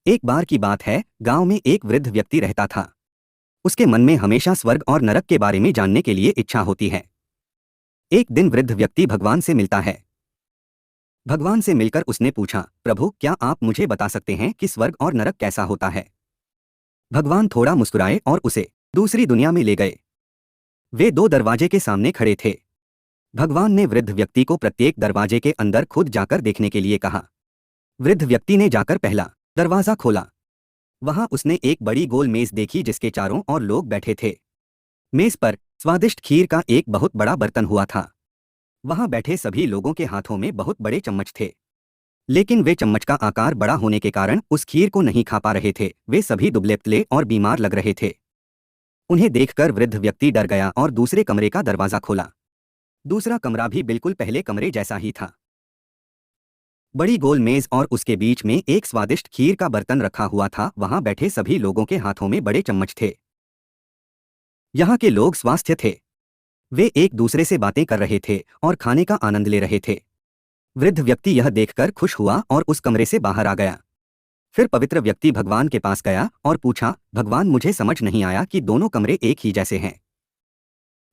एक बार की बात है, गांव में एक वृद्ध व्यक्ति रहता था। उसके मन में हमेशा स्वर्ग और नरक के बारे में जानने के लिए इच्छा होती है। एक दिन वृद्ध व्यक्ति भगवान से मिलता है। भगवान से मिलकर उसने पूछा, प्रभु, क्या आप मुझे बता सकते हैं कि स्वर्ग और नरक कैसा होता है? भगवान थोड़ा मुस्कुराए और उसे दूसरी दुनिया में ले गए। वे दो दरवाजे के सामने खड़े थे। भगवान ने वृद्ध व्यक्ति को प्रत्येक दरवाजे के अंदर खुद जाकर देखने के लिए कहा। वृद्ध व्यक्ति ने जाकर पहला दरवाजा खोला। वहां उसने एक बड़ी गोल मेज देखी जिसके चारों ओर लोग बैठे थे। मेज पर स्वादिष्ट खीर का एक बहुत बड़ा बर्तन हुआ था। वहां बैठे सभी लोगों के हाथों में बहुत बड़े चम्मच थे, लेकिन वे चम्मच का आकार बड़ा होने के कारण उस खीर को नहीं खा पा रहे थे। वे सभी दुबले पतले और बीमार लग रहे थे। उन्हें देखकर वृद्ध व्यक्ति डर गया और दूसरे कमरे का दरवाजा खोला। दूसरा कमरा भी बिल्कुल पहले कमरे जैसा ही था। बड़ी गोल मेज और उसके बीच में एक स्वादिष्ट खीर का बर्तन रखा हुआ था। वहां बैठे सभी लोगों के हाथों में बड़े चम्मच थे। यहाँ के लोग स्वस्थ थे। वे एक दूसरे से बातें कर रहे थे और खाने का आनंद ले रहे थे। वृद्ध व्यक्ति यह देखकर खुश हुआ और उस कमरे से बाहर आ गया। फिर पवित्र व्यक्ति भगवान के पास गया और पूछा, भगवान, मुझे समझ नहीं आया कि दोनों कमरे एक ही जैसे हैं।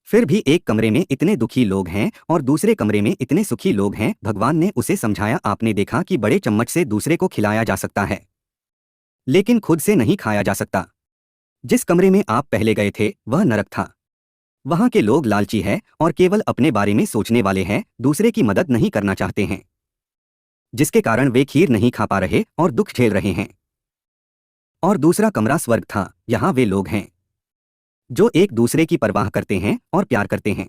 फिर भी एक कमरे में इतने दुखी लोग हैं और दूसरे कमरे में इतने सुखी लोग हैं। भगवान ने उसे समझाया, आपने देखा कि बड़े चम्मच से दूसरे को खिलाया जा सकता है, लेकिन खुद से नहीं खाया जा सकता। जिस कमरे में आप पहले गए थे वह नरक था। वहां के लोग लालची हैं और केवल अपने बारे में सोचने वाले हैं, दूसरे की मदद नहीं करना चाहते हैं, जिसके कारण वे खीर नहीं खा पा रहे और दुख झेल रहे हैं। और दूसरा कमरा स्वर्ग था। यहाँ वे लोग हैं जो एक दूसरे की परवाह करते हैं और प्यार करते हैं।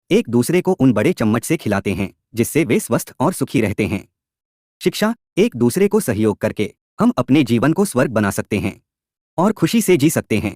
एक दूसरे को उन बड़े चम्मच से खिलाते हैं जिससे वे स्वस्थ और सुखी रहते हैं। शिक्षा, एक दूसरे को सहयोग करके हम अपने जीवन को स्वर्ग बना सकते हैं और खुशी से जी सकते हैं।